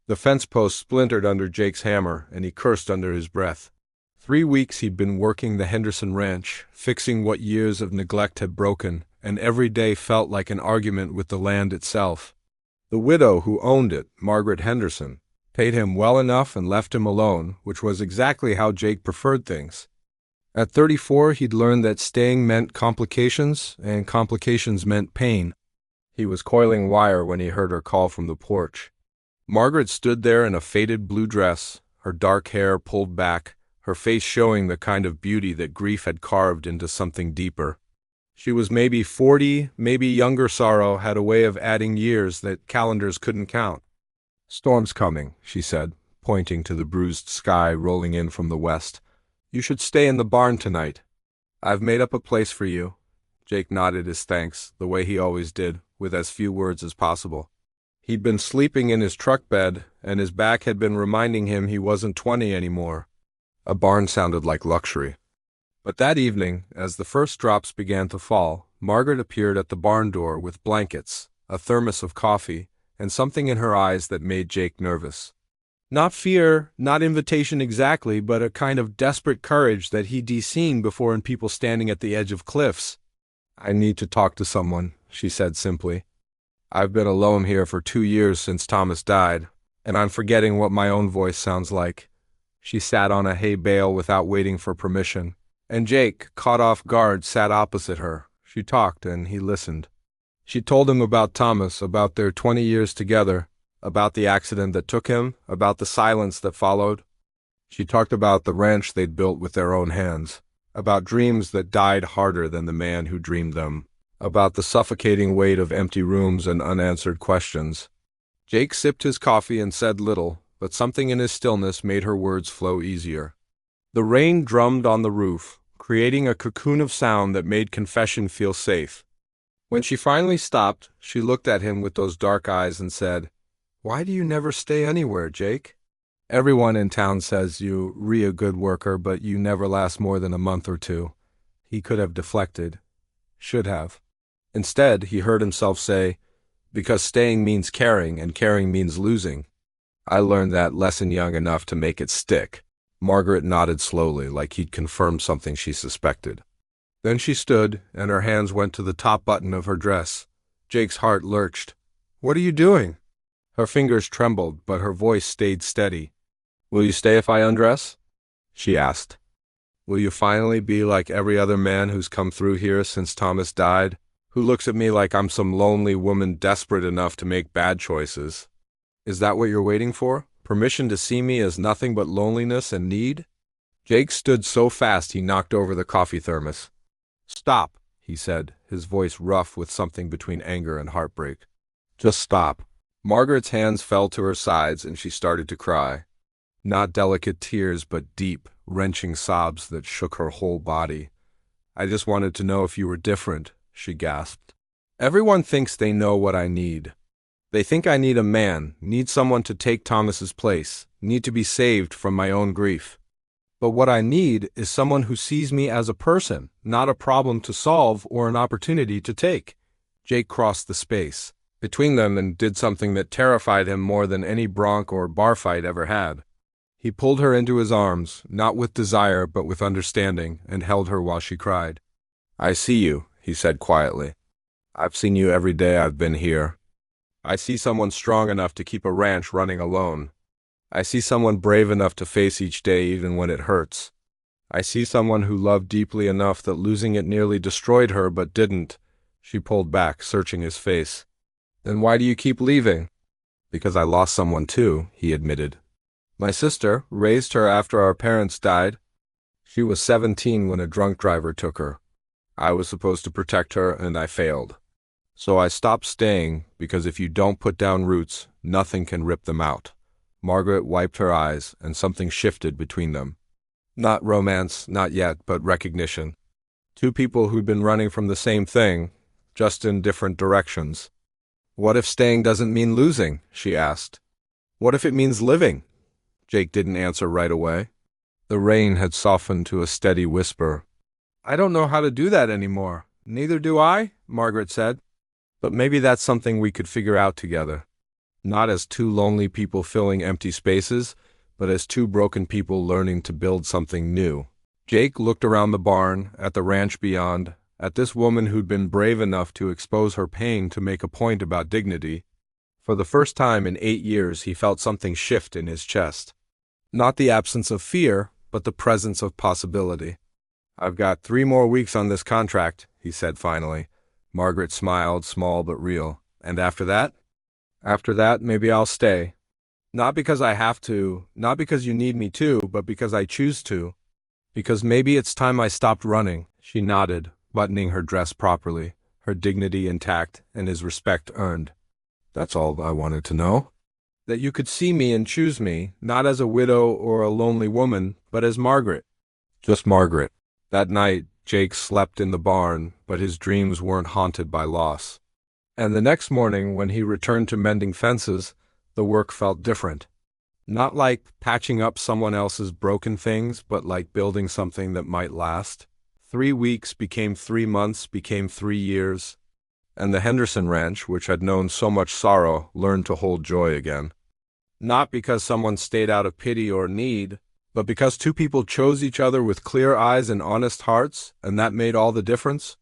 The fence post splintered under Jake's hammer, and he cursed under his breath. 3 weeks he'd been working the Henderson ranch, fixing what years of neglect had broken, and every day felt like an argument with the land itself. The widow who owned it, Margaret Henderson, paid him well enough and left him alone, which was exactly how Jake preferred things. At 34, he'd learned that staying meant complications, and complications meant pain. He was coiling wire when he heard her call from the porch. Margaret stood there in a faded blue dress, her dark hair pulled back, her face showing the kind of beauty that grief had carved into something deeper. She was maybe 40, maybe younger. Sorrow had a way of adding years that calendars couldn't count. "Storm's coming," she said, pointing to the bruised sky rolling in from the west. "You should stay in the barn tonight. I've made up a place for you." Jake nodded his thanks, the way he always did, with as few words as possible. He'd been sleeping in his truck bed, and his back had been reminding him he wasn't 20 anymore. A barn sounded like luxury. But that evening, as the first drops began to fall, Margaret appeared at the barn door with blankets, a thermos of coffee, and something in her eyes that made Jake nervous. Not fear, not invitation exactly, but a kind of desperate courage that he'd seen before in people standing at the edge of cliffs. "I need to talk to someone," she said simply. "I've been alone here for 2 years since Thomas died, and I'm forgetting what my own voice sounds like." She sat on a hay bale without waiting for permission, and Jake, caught off guard, sat opposite her. She talked, and he listened. She told him about Thomas, about their 20 years together, about the accident that took him, about the silence that followed. She talked about the ranch they'd built with their own hands, about dreams that died harder than the man who dreamed them, about the suffocating weight of empty rooms and unanswered questions. Jake sipped his coffee and said little, but something in his stillness made her words flow easier. The rain drummed on the roof, creating a cocoon of sound that made confession feel safe. When she finally stopped, she looked at him with those dark eyes and said, "Why do you never stay anywhere, Jake? Everyone in town says you're a good worker, but you never last more than a month or two." He could have deflected. Should have. Instead, he heard himself say, "Because staying means caring, and caring means losing. I learned that lesson young enough to make it stick." Margaret nodded slowly, like he'd confirmed something she suspected. Then she stood, and her hands went to the top button of her dress. Jake's heart lurched. "What are you doing?" Her fingers trembled, but her voice stayed steady. "Will you stay if I undress?" she asked. "Will you finally be like every other man who's come through here since Thomas died, who looks at me like I'm some lonely woman desperate enough to make bad choices? Is that what you're waiting for? Permission to see me as nothing but loneliness and need?" Jake stood so fast he knocked over the coffee thermos. "Stop," he said, his voice rough with something between anger and heartbreak. "Just stop." Margaret's hands fell to her sides and she started to cry. Not delicate tears, but deep, wrenching sobs that shook her whole body. "I just wanted to know if you were different," she gasped. "Everyone thinks they know what I need. They think I need a man, need someone to take Thomas's place, need to be saved from my own grief. But what I need is someone who sees me as a person, not a problem to solve or an opportunity to take." Jake crossed the space between them and did something that terrified him more than any bronc or bar fight ever had. He pulled her into his arms, not with desire but with understanding, and held her while she cried. "I see you," he said quietly. "I've seen you every day I've been here. I see someone strong enough to keep a ranch running alone. I see someone brave enough to face each day even when it hurts. I see someone who loved deeply enough that losing it nearly destroyed her but didn't." She pulled back, searching his face. "Then why do you keep leaving?" "Because I lost someone too," he admitted. "My sister raised her after our parents died. She was 17 when a drunk driver took her. I was supposed to protect her, and I failed. So I stopped staying, because if you don't put down roots, nothing can rip them out." Margaret wiped her eyes, and something shifted between them. Not romance, not yet, but recognition. Two people who'd been running from the same thing, just in different directions. "What if staying doesn't mean losing?" she asked. "What if it means living?" Jake didn't answer right away. The rain had softened to a steady whisper. "I don't know how to do that anymore." "Neither do I," Margaret said. "But maybe that's something we could figure out together." Not as two lonely people filling empty spaces, but as two broken people learning to build something new. Jake looked around the barn, at the ranch beyond, at this woman who'd been brave enough to expose her pain to make a point about dignity. For the first time in 8 years, he felt something shift in his chest. Not the absence of fear, but the presence of possibility. "I've got 3 more weeks on this contract," he said finally. Margaret smiled, small but real. "And after that?" "After that, maybe I'll stay. Not because I have to, not because you need me to, but because I choose to. Because maybe it's time I stopped running." She nodded, buttoning her dress properly, her dignity intact and his respect earned. "That's all I wanted to know. That you could see me and choose me, not as a widow or a lonely woman, but as Margaret. Just Margaret." That night, Jake slept in the barn, but his dreams weren't haunted by loss. And the next morning, when he returned to mending fences, the work felt different. Not like patching up someone else's broken things, but like building something that might last. 3 weeks became 3 months, became 3 years. And the Henderson Ranch, which had known so much sorrow, learned to hold joy again. Not because someone stayed out of pity or need, but because 2 people chose each other with clear eyes and honest hearts, and that made all the difference.